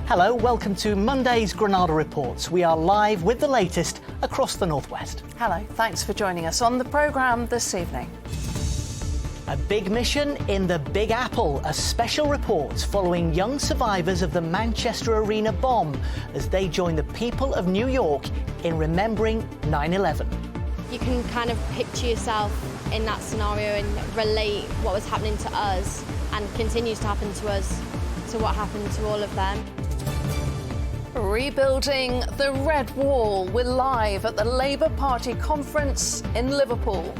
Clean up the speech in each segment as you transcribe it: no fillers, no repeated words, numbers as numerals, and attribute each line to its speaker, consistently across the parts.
Speaker 1: Hello, welcome to Monday's Granada Reports. We are live with the latest across the northwest.
Speaker 2: Hello, thanks for joining us on the programme this evening.
Speaker 1: A big mission in the Big Apple, a special report following young survivors of the Manchester Arena bomb as they join the people of New York in remembering 9/11.
Speaker 3: You can kind of picture yourself in that scenario and relate what was happening to us and continues to happen to us, to what happened to all of them.
Speaker 2: Rebuilding the Red Wall. We're live at the Labour Party conference in Liverpool.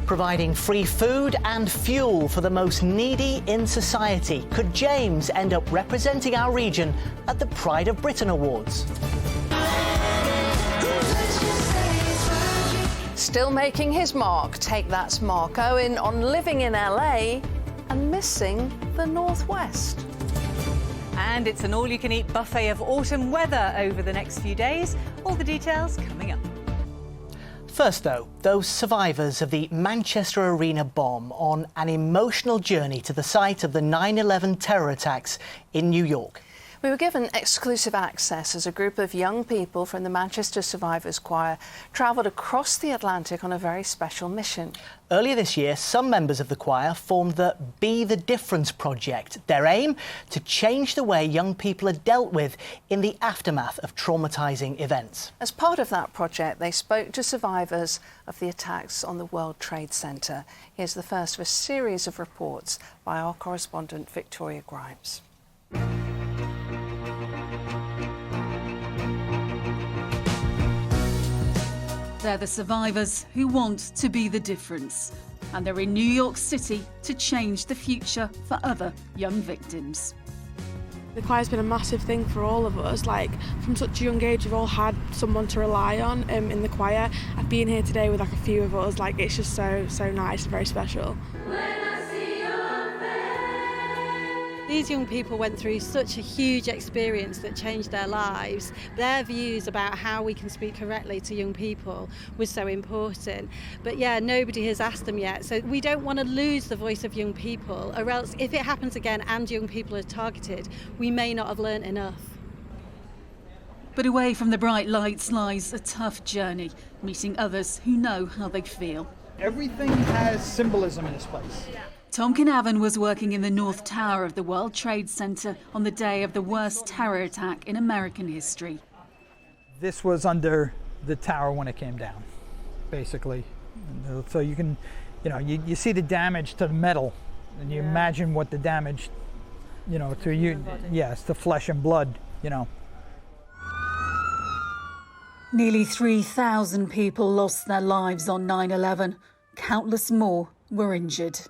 Speaker 1: Providing free food and fuel for the most needy in society. Could James end up representing our region at the Pride of Britain Awards?
Speaker 2: Still making his mark. Take That's Mark Owen on living in LA and missing the Northwest.
Speaker 4: And it's an all-you-can-eat buffet of autumn weather over the next few days. All the details coming up.
Speaker 1: First, though, those survivors of the Manchester Arena bomb on an emotional journey to the site of the 9/11 terror attacks in New York.
Speaker 2: We were given exclusive access as a group of young people from the Manchester Survivors Choir travelled across the Atlantic on a very special mission.
Speaker 1: Earlier this year, some members of the choir formed the Be the Difference project. Their aim? To change the way young people are dealt with in the aftermath of traumatising events.
Speaker 2: As part of that project, they spoke to survivors of the attacks on the World Trade Center. Here's the first of a series of reports by our correspondent Victoria Grimes.
Speaker 5: They're the survivors who want to be the difference. And they're in New York City to change the future for other young victims.
Speaker 6: The choir's been a massive thing for all of us. Like, from such a young age, we've all had someone to rely on in the choir. I've been here today with like a few of us. Like, it's just so nice and very special.
Speaker 7: These young people went through such a huge experience that changed their lives. Their views about how we can speak correctly to young people was so important. But yeah, nobody has asked them yet. So we don't want to lose the voice of young people, or else if it happens again and young people are targeted, we may not have learnt enough.
Speaker 5: But away from the bright lights lies a tough journey, meeting others who know how they feel.
Speaker 8: Everything has symbolism in this place.
Speaker 5: Tom Canavan was working in the North Tower of the World Trade Center on the day of the worst terror attack in American history.
Speaker 8: This was under the tower when it came down, basically. So you can, you see the damage to the metal, and you imagine what the damage, to you, yes, to flesh and blood,
Speaker 5: Nearly 3,000 people lost their lives on 9/11. Countless more were injured.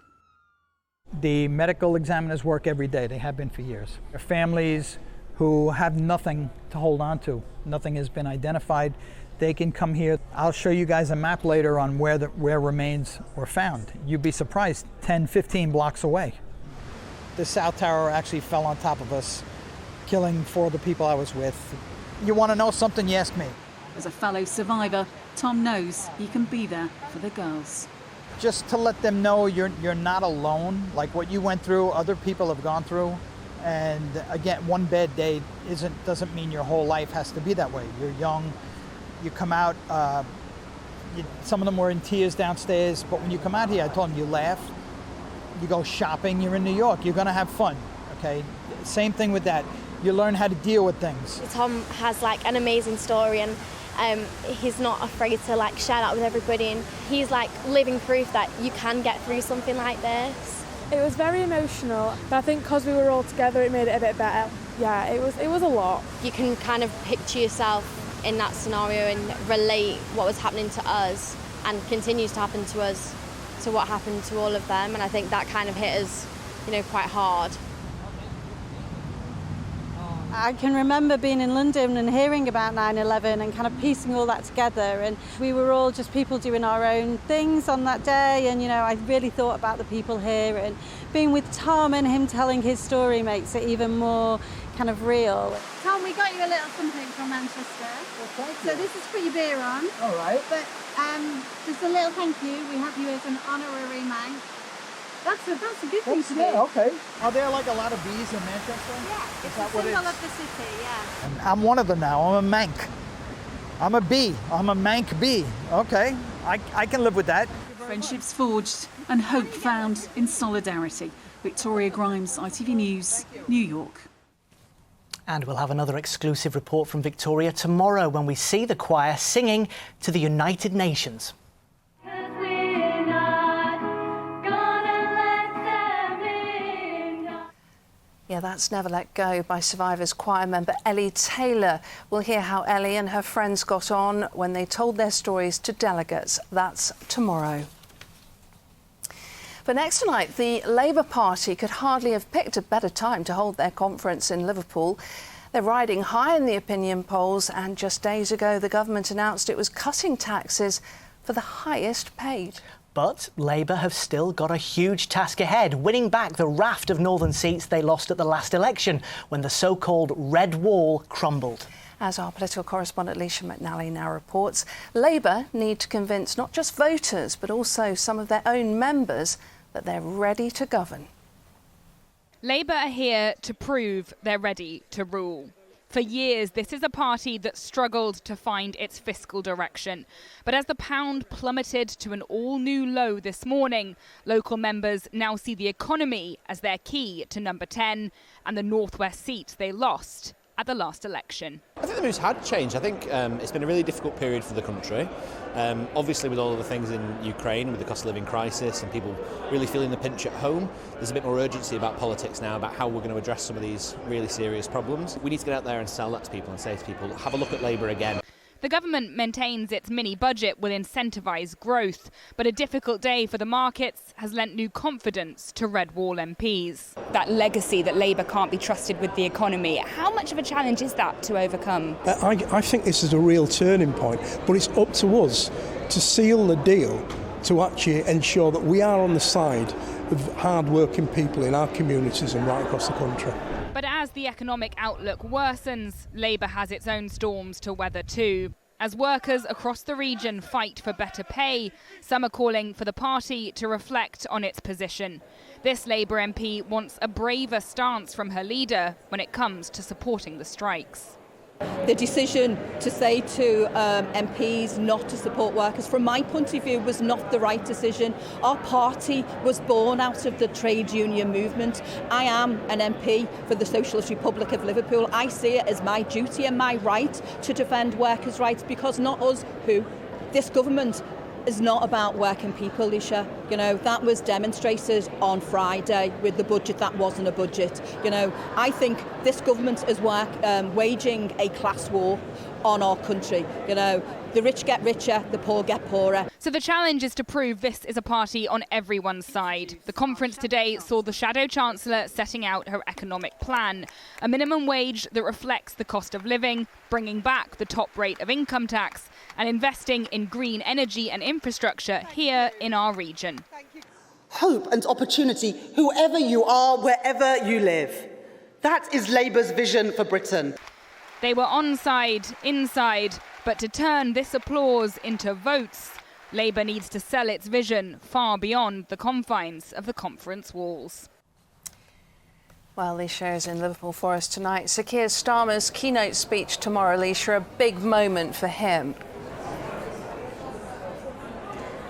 Speaker 8: The medical examiners work every day. They have been for years. There are families who have nothing to hold on to. Nothing has been identified. They can come here. I'll show you guys a map later on where remains were found. You'd be surprised, 10, 15 blocks away. The South Tower actually fell on top of us, killing 4 of the people I was with. You want to know something? You ask me.
Speaker 5: As a fellow survivor, Tom knows he can be there for the girls.
Speaker 8: Just to let them know you're not alone. Like what you went through, other people have gone through. And again, one bad day doesn't mean your whole life has to be that way. You're young, you come out, some of them were in tears downstairs, but when you come out here, I told them you laugh, you go shopping, you're in New York, you're gonna have fun, okay? Same thing with that. You learn how to deal with things.
Speaker 3: Tom has like an amazing story, and he's not afraid to like share that with everybody, and he's like living proof that you can get through something like this.
Speaker 6: It was very emotional, but I think because we were all together, it made it a bit better. Yeah, it was a lot.
Speaker 3: You can kind of picture yourself in that scenario and relate what was happening to us and continues to happen to us, to what happened to all of them, and I think that kind of hit us, quite hard.
Speaker 7: I can remember being in London and hearing about 9/11 and kind of piecing all that together, and we were all just people doing our own things on that day, and I really thought about the people here, and being with Tom and him telling his story makes it even more kind of real.
Speaker 9: Tom, we got you a little something from Manchester.
Speaker 8: Well, thank you.
Speaker 9: So this is for your beer on.
Speaker 8: All right.
Speaker 9: But just a little thank you. We have you as an honorary Manx. That's a good thing to do.
Speaker 8: Yeah, okay. Are there like a lot of bees in Manchester?
Speaker 9: Yeah,
Speaker 8: Is
Speaker 9: it's
Speaker 8: that
Speaker 9: a
Speaker 8: what
Speaker 9: symbol
Speaker 8: it's-
Speaker 9: of the city, yeah.
Speaker 8: And I'm one of them now. I'm a Manc. I'm a bee. I'm a Manc bee. Okay, I can live with that.
Speaker 5: Friendships forged and hope found in solidarity. Victoria Grimes, ITV News, New York.
Speaker 1: And we'll have another exclusive report from Victoria tomorrow when we see the choir singing to the United Nations.
Speaker 2: Yeah, that's Never Let Go by Survivors choir member Ellie Taylor. We'll hear how Ellie and her friends got on when they told their stories to delegates. That's tomorrow. But next tonight, the Labour Party could hardly have picked a better time to hold their conference in Liverpool. They're riding high in the opinion polls, and just days ago the government announced it was cutting taxes for the highest paid.
Speaker 1: But Labour have still got a huge task ahead, winning back the raft of northern seats they lost at the last election when the so-called Red Wall crumbled.
Speaker 2: As our political correspondent Leisha McNally now reports, Labour need to convince not just voters but also some of their own members that they're ready to govern.
Speaker 10: Labour are here to prove they're ready to rule. For years, this is a party that struggled to find its fiscal direction. But as the pound plummeted to an all-new low this morning, local members now see the economy as their key to number 10 and the northwest seat they lost at the last election.
Speaker 11: I think the mood's had changed. I think it's been a really difficult period for the country. Obviously, with all of the things in Ukraine, with the cost of living crisis and people really feeling the pinch at home, there's a bit more urgency about politics now, about how we're going to address some of these really serious problems. We need to get out there and sell that to people and say to people, have a look at Labour again.
Speaker 10: The government maintains its mini-budget will incentivise growth, but a difficult day for the markets has lent new confidence to Red Wall MPs.
Speaker 12: That legacy that Labour can't be trusted with the economy, how much of a challenge is that to overcome?
Speaker 13: I think this is a real turning point, but it's up to us to seal the deal to actually ensure that we are on the side of hard-working people in our communities and right across the country.
Speaker 10: But as the economic outlook worsens, Labour has its own storms to weather too. As workers across the region fight for better pay, some are calling for the party to reflect on its position. This Labour MP wants a braver stance from her leader when it comes to supporting the strikes.
Speaker 14: The decision to say to MPs not to support workers, from my point of view, was not the right decision. Our party was born out of the trade union movement. I am an MP for the Socialist Republic of Liverpool. I see it as my duty and my right to defend workers' rights, because not us, who? This government is not about working people, Leisha. You know, that was demonstrated on Friday with the budget that wasn't a budget. You know, I think this government is waging a class war on our country. You know, the rich get richer, the poor get poorer.
Speaker 10: So the challenge is to prove this is a party on everyone's side. The conference today saw the Shadow Chancellor setting out her economic plan, a minimum wage that reflects the cost of living, bringing back the top rate of income tax, and investing in green energy and infrastructure here in our region.
Speaker 15: Hope and opportunity, whoever you are, wherever you live. That is Labour's vision for Britain.
Speaker 10: They were onside, inside, but to turn this applause into votes, Labour needs to sell its vision far beyond the confines of the conference walls.
Speaker 2: Well, Leisha is in Liverpool for us tonight. Sir Keir Starmer's keynote speech tomorrow, Leisha, a big moment for him.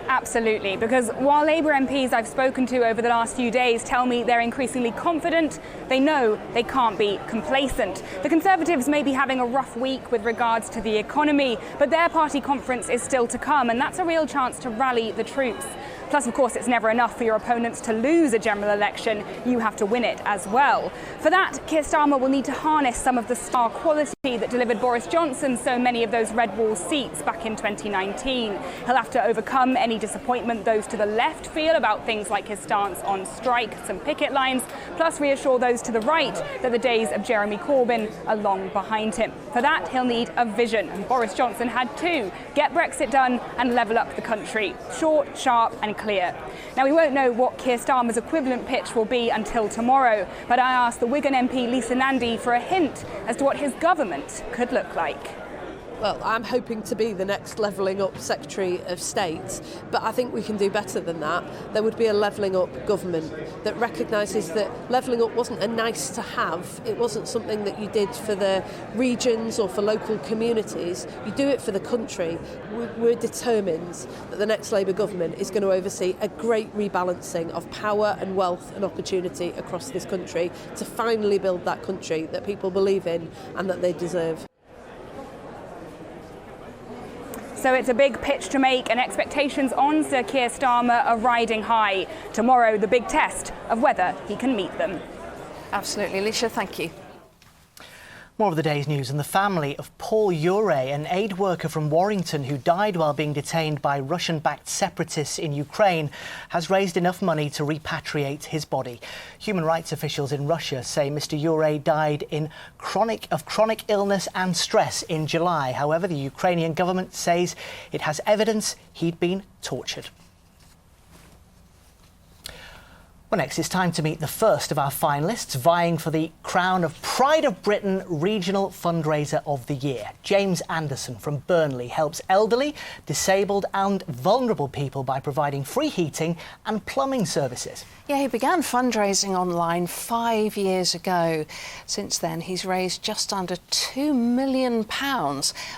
Speaker 12: Absolutely, because while Labour MPs I've spoken to over the last few days tell me they're increasingly confident, they know they can't be complacent. The Conservatives may be having a rough week with regards to the economy, but their party conference is still to come, and that's a real chance to rally the troops. Plus, of course, it's never enough for your opponents to lose a general election. You have to win it as well. For that, Keir Starmer will need to harness some of the star quality that delivered Boris Johnson so many of those Red Wall seats back in 2019. He'll have to overcome any disappointment those to the left feel about things like his stance on strikes and picket lines, plus reassure those to the right that the days of Jeremy Corbyn are long behind him. For that, he'll need a vision, and Boris Johnson had two: get Brexit done and level up the country. Short, sharp and clear. Now, we won't know what Keir Starmer's equivalent pitch will be until tomorrow, but I asked the Wigan MP Lisa Nandy for a hint as to what his government could look like.
Speaker 16: Well, I'm hoping to be the next Levelling Up Secretary of State, but I think we can do better than that. There would be a Levelling Up government that recognises that levelling up wasn't a nice to have. It wasn't something that you did for the regions or for local communities. You do it for the country. We're determined that the next Labour government is going to oversee a great rebalancing of power and wealth and opportunity across this country to finally build that country that people believe in and that they deserve.
Speaker 12: So it's a big pitch to make, and expectations on Sir Keir Starmer are riding high. Tomorrow, the big test of whether he can meet them.
Speaker 2: Absolutely, Alicia, thank you.
Speaker 1: More of the day's news, and the family of Paul Ure, an aid worker from Warrington who died while being detained by Russian-backed separatists in Ukraine, has raised enough money to repatriate his body. Human rights officials in Russia say Mr Ure died of chronic illness and stress in July. However, the Ukrainian government says it has evidence he'd been tortured. Well, next it's time to meet the first of our finalists vying for the crown of Pride of Britain Regional Fundraiser of the Year. James Anderson from Burnley helps elderly, disabled and vulnerable people by providing free heating and plumbing services.
Speaker 2: Yeah, he began fundraising online 5 years ago. Since then, he's raised just under £2 million,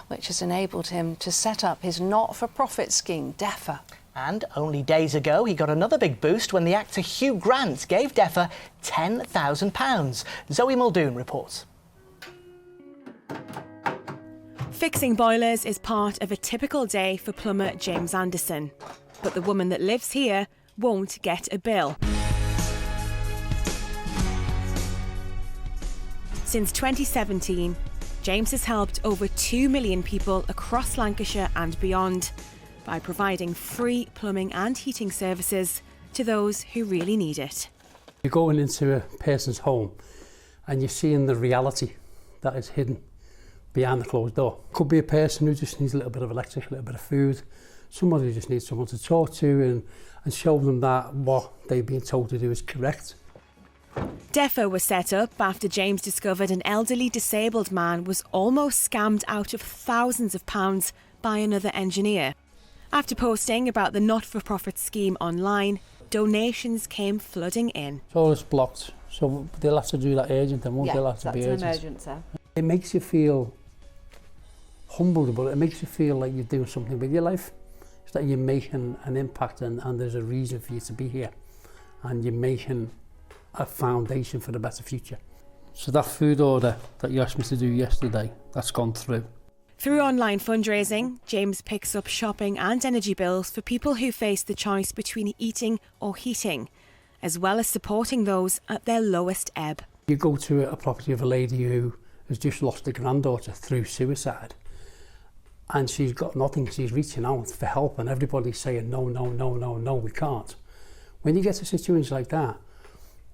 Speaker 2: which has enabled him to set up his not-for-profit scheme, DEFA.
Speaker 1: And only days ago, he got another big boost when the actor Hugh Grant gave DEFA £10,000. Zoe Muldoon reports.
Speaker 17: Fixing boilers is part of a typical day for plumber James Anderson. But the woman that lives here won't get a bill. Since 2017, James has helped over 2 million people across Lancashire and beyond by providing free plumbing and heating services to those who really need it.
Speaker 18: You're going into a person's home and you're seeing the reality that is hidden behind the closed door. Could be a person who just needs a little bit of electric, a little bit of food, somebody who just needs someone to talk to and show them that what they've been told to do is correct.
Speaker 17: DEFA was set up after James discovered an elderly disabled man was almost scammed out of thousands of pounds by another engineer. After posting about the not-for-profit scheme online, donations came flooding in.
Speaker 18: So it's blocked, so they'll have to do that urgent and won't they'll have to be urgent.
Speaker 19: That's an emergency.
Speaker 18: It makes you feel humbled, but it makes you feel like you're doing something with your life. It's that you're making an impact and there's a reason for you to be here. And you're making a foundation for a better future. So that food order that you asked me to do yesterday, that's gone through.
Speaker 17: Through online fundraising, James picks up shopping and energy bills for people who face the choice between eating or heating, as well as supporting those at their lowest ebb.
Speaker 18: You go to a property of a lady who has just lost a granddaughter through suicide, and she's got nothing, she's reaching out for help, and everybody's saying, no, no, no, no, no, we can't. When you get to situations like that,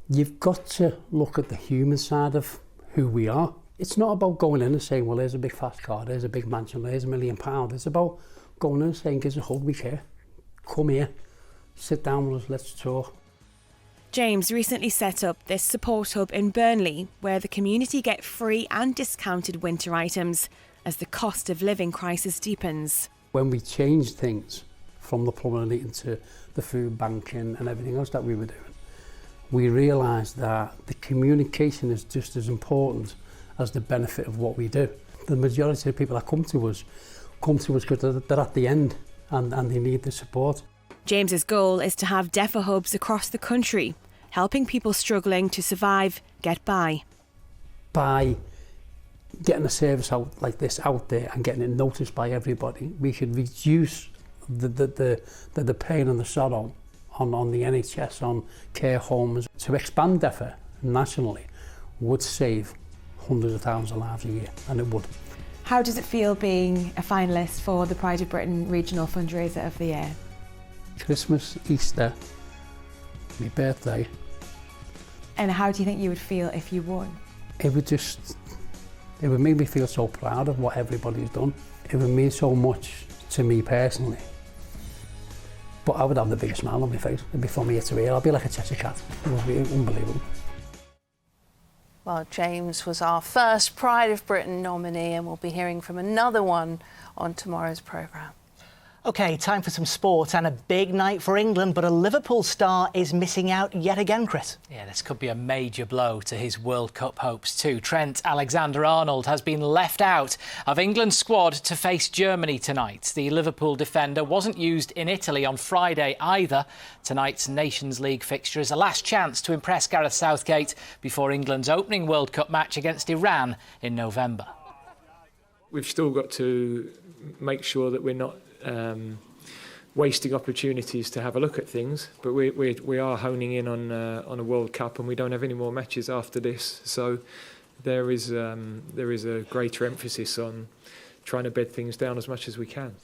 Speaker 18: you've got to look at the human side of who we are. It's not about going in and saying, well, there's a big fast car, there's a big mansion, there's £1 million. It's about going in and saying, give us a hug, we care. Come here, sit down with us, let's talk.
Speaker 17: James recently set up this support hub in Burnley, where the community get free and discounted winter items as the cost of living crisis deepens.
Speaker 18: When we changed things from the plumbing into the food banking and everything else that we were doing, we realised that the communication is just as important as the benefit of what we do. The majority of people that come to us because they're at the end and they need the support.
Speaker 17: James's goal is to have DEFA hubs across the country, helping people struggling to survive get by.
Speaker 18: By getting a service out like this out there and getting it noticed by everybody, we could reduce the pain and the sorrow on the NHS, on care homes. To expand DEFA nationally would save hundreds of thousands of lives a year, and it would.
Speaker 17: How does it feel being a finalist for the Pride of Britain Regional Fundraiser of the Year?
Speaker 18: Christmas, Easter, my birthday.
Speaker 17: And how do you think you would feel if you won?
Speaker 18: It would make me feel so proud of what everybody's done. It would mean so much to me personally. But I would have the biggest smile on my face. It'd be from ear to ear. I'd be like a Cheshire cat. It would be unbelievable.
Speaker 2: Well, James was our first Pride of Britain nominee, and we'll be hearing from another one on tomorrow's programme.
Speaker 1: OK, time for some sport and a big night for England, but a Liverpool star is missing out yet again, Chris.
Speaker 19: Yeah, this could be a major blow to his World Cup hopes too. Trent Alexander-Arnold has been left out of England's squad to face Germany tonight. The Liverpool defender wasn't used in Italy on Friday either. Tonight's Nations League fixture is a last chance to impress Gareth Southgate before England's opening World Cup match against Iran in November.
Speaker 20: We've still got to make sure that we're not wasting opportunities to have a look at things, but we are honing in on a World Cup, and we don't have any more matches after this, so there is a greater emphasis on trying to bed things down as much as we can.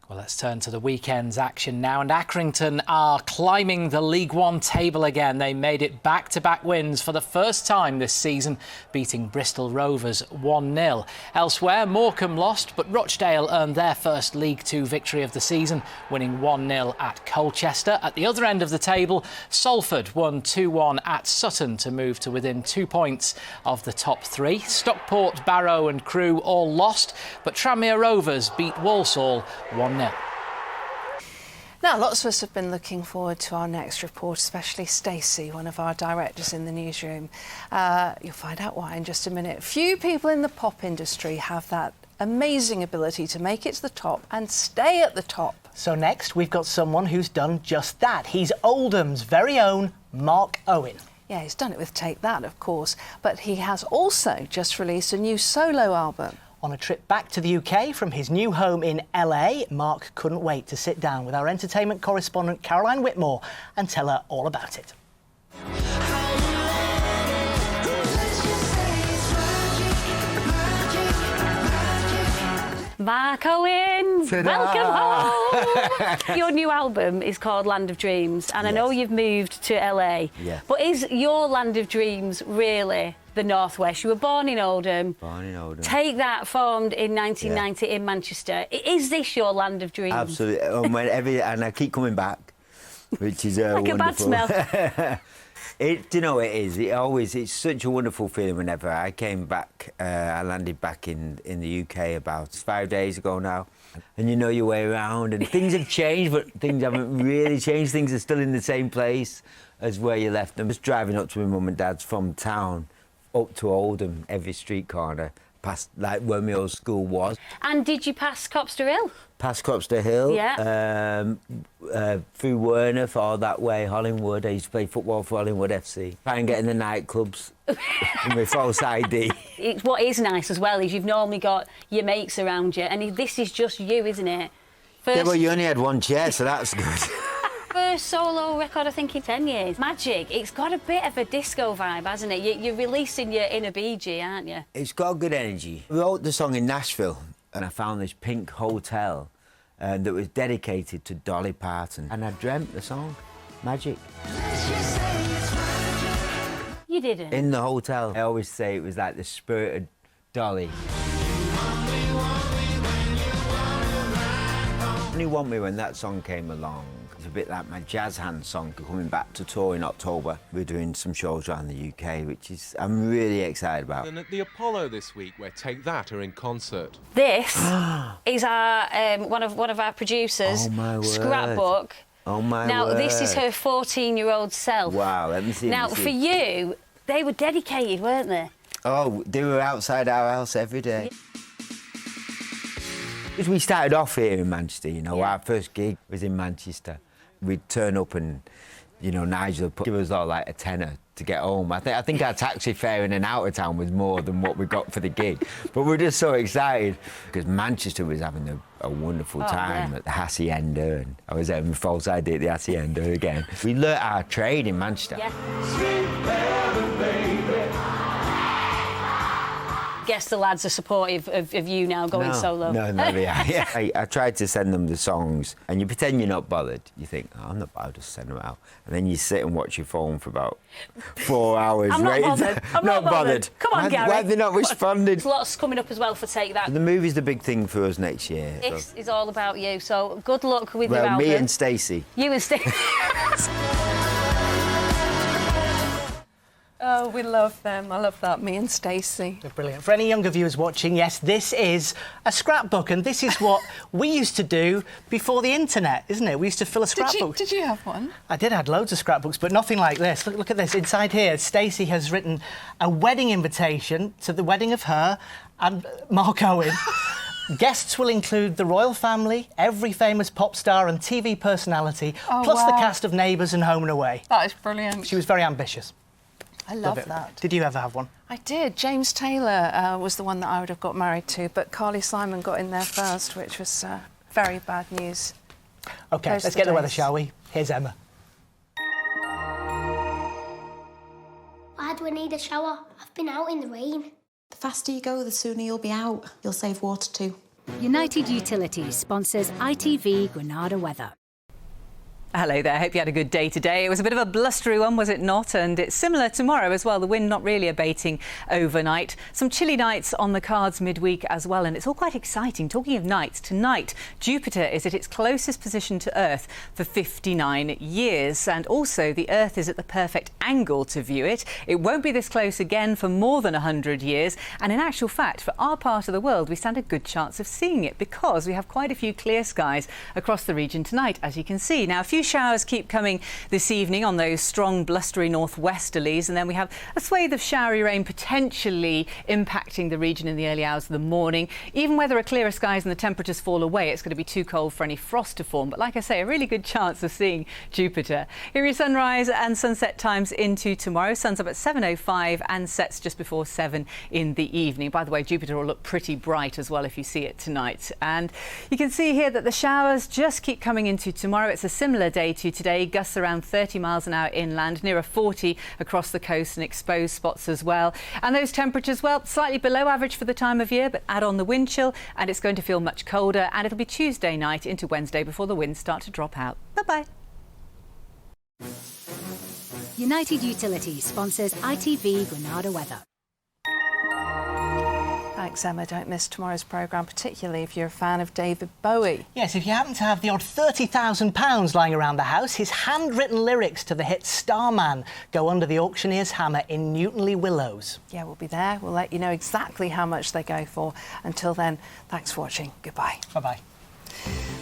Speaker 19: Well, let's turn to the weekend's action now, and Accrington are climbing the League One table again. They made it back-to-back wins for the first time this season, beating Bristol Rovers 1-0. Elsewhere, Morecambe lost, but Rochdale earned their first League Two victory of the season, winning 1-0 at Colchester. At the other end of the table, Salford won 2-1 at Sutton to move to within 2 points of the top three. Stockport, Barrow and Crewe all lost, but Tranmere Rovers beat Walsall 1-0.
Speaker 2: Now, lots of us have been looking forward to our next report, especially Stacey, one of our directors in the newsroom. You'll find out why in just a minute. Few people in the pop industry have that amazing ability to make it to the top and stay at the top.
Speaker 1: So next, we've got someone who's done just that. He's Oldham's very own Mark Owen.
Speaker 2: Yeah, he's done it with Take That, of course, but he has also just released a new solo album.
Speaker 1: On a trip back to the UK from his new home in LA, Mark couldn't wait to sit down with our entertainment correspondent Caroline Whitmore and tell her all about it.
Speaker 21: Mark Owen, welcome home! Your new album is called Land of Dreams, and I know you've moved to LA.
Speaker 22: Yeah.
Speaker 21: But is your Land of Dreams really the Northwest? You were born in Oldham.
Speaker 22: Born in Oldham.
Speaker 21: Take That formed in 1990 in Manchester. Is this your Land of Dreams?
Speaker 22: Absolutely. And I keep coming back, which is
Speaker 21: like
Speaker 22: wonderful.
Speaker 21: a bad smell.
Speaker 22: Do you know it is? It's such a wonderful feeling whenever I came back. I landed back in the UK about 5 days ago now. And you know your way around, and things have changed, but things haven't really changed. Things are still in the same place as where you left them. Just driving up to my mum and dad's from town up to Oldham, every street corner, past like where my old school was.
Speaker 21: And did you pass Copster Hill?
Speaker 22: Past Copster Hill,
Speaker 21: yeah.
Speaker 22: Through Werner for that way, Hollingwood. I used to play football for Hollingwood FC. Try and get in the nightclubs with false ID.
Speaker 21: What is nice as well is you've normally got your mates around you, and this is just you, isn't it?
Speaker 22: Yeah, well, you only had one chair, so that's good.
Speaker 21: First solo record, I think, in 10 years. Magic. It's got a bit of a disco vibe, hasn't it? You're releasing your inner Bee Gee, aren't you?
Speaker 22: It's got good energy. We wrote the song in Nashville, and I found this pink hotel that was dedicated to Dolly Parton. And I dreamt the song, Magic.
Speaker 21: You didn't?
Speaker 22: In the hotel. I always say it was like the spirit of Dolly. Only Want Me when that song came along. It's a bit like my jazz hand song. Coming back to tour in October. We're doing some shows around the UK, which is I'm really excited about.
Speaker 23: And at the Apollo this week, where Take That are in concert.
Speaker 21: This is our one of our producers.
Speaker 22: Oh my word.
Speaker 21: Scrapbook.
Speaker 22: Oh my
Speaker 21: now,
Speaker 22: word.
Speaker 21: this is her 14-year-old self.
Speaker 22: Wow, let me see.
Speaker 21: Now, for you, they were dedicated, weren't they?
Speaker 22: Oh, they were outside our house every day. Because we started off here in Manchester, you know, our first gig was in Manchester. We'd turn up and, you know, Nigel would give us all like a tenner to get home. I think our taxi fare in and out of town was more than what we got for the gig. But we're just so excited because Manchester was having a wonderful time at the Hacienda, and I was having false ID at the Hacienda again. We learnt our trade in Manchester.
Speaker 21: Guess the lads are supportive of you now going solo.
Speaker 22: No, they are. Yeah. I tried to send them the songs, and you pretend you're not bothered. You think, oh, I'm not bothered, just send them out. And then you sit and watch your phone for about 4 hours.
Speaker 21: I'm not bothered. I'm not bothered. Come on, Gary.
Speaker 22: Why have they not responded?
Speaker 21: There's lots coming up as well for Take That.
Speaker 22: The movie's the big thing for us next year.
Speaker 21: This is all about you, so good luck with your album.
Speaker 22: Well, me and Stacey.
Speaker 21: You and Stacey.
Speaker 2: Oh, we love them. I love that. Me and Stacey.
Speaker 1: They're brilliant. For any younger viewers watching, yes, this is a scrapbook, and this is what we used to do before the internet, isn't it? We used to fill a scrapbook.
Speaker 2: Did you have one?
Speaker 1: I did. I had loads of scrapbooks, but nothing like this. Look at this. Inside here, Stacey has written a wedding invitation to the wedding of her and Mark Owen. Guests will include the royal family, every famous pop star and TV personality, plus the cast of Neighbours and Home and Away.
Speaker 2: That is brilliant.
Speaker 1: She was very ambitious.
Speaker 2: I love that.
Speaker 1: Did you ever have one?
Speaker 2: I did. James Taylor was the one that I would have got married to, but Carly Simon got in there first, which was very bad news.
Speaker 1: OK, let's get the weather, shall we? Here's Emma.
Speaker 3: Why do I need a shower? I've been out in the rain.
Speaker 4: The faster you go, the sooner you'll be out. You'll save water too.
Speaker 6: United Utilities sponsors ITV Granada weather.
Speaker 24: Hello there, hope you had a good day today. It was a bit of a blustery one, was it not? And it's similar tomorrow as well, the wind not really abating overnight. Some chilly nights on the cards midweek as well, and it's all quite exciting. Talking of nights, tonight Jupiter is at its closest position to Earth for 59 years, and also the Earth is at the perfect angle to view it. It won't be this close again for more than 100 years, and in actual fact, for our part of the world, we stand a good chance of seeing it because we have quite a few clear skies across the region tonight, as you can see. Now, a few showers keep coming this evening on those strong blustery northwesterlies, and then we have a swathe of showery rain potentially impacting the region in the early hours of the morning. Even where there are clearer skies and the temperatures fall away, it's going to be too cold for any frost to form, but like I say, a really good chance of seeing Jupiter. Here are your sunrise and sunset times into tomorrow. Sun's up at 7:05 and sets just before 7 in the evening. By the way, Jupiter will look pretty bright as well if you see it tonight. And you can see here that the showers just keep coming into tomorrow. It's a similar day to today. Gusts around 30 miles an hour inland, nearer 40 across the coast and exposed spots as well. And those temperatures, well, slightly below average for the time of year, but add on the wind chill and it's going to feel much colder, and it'll be Tuesday night into Wednesday before the winds start to drop out. Bye-bye.
Speaker 6: United Utilities sponsors ITV Granada weather.
Speaker 2: Thanks, Emma. Don't miss tomorrow's programme, particularly if you're a fan of David Bowie.
Speaker 1: Yes, if you happen to have the odd £30,000 lying around the house, his handwritten lyrics to the hit Starman go under the auctioneer's hammer in Newtonley Willows.
Speaker 2: Yeah, we'll be there. We'll let you know exactly how much they go for. Until then, thanks for watching. Goodbye.
Speaker 1: Bye-bye.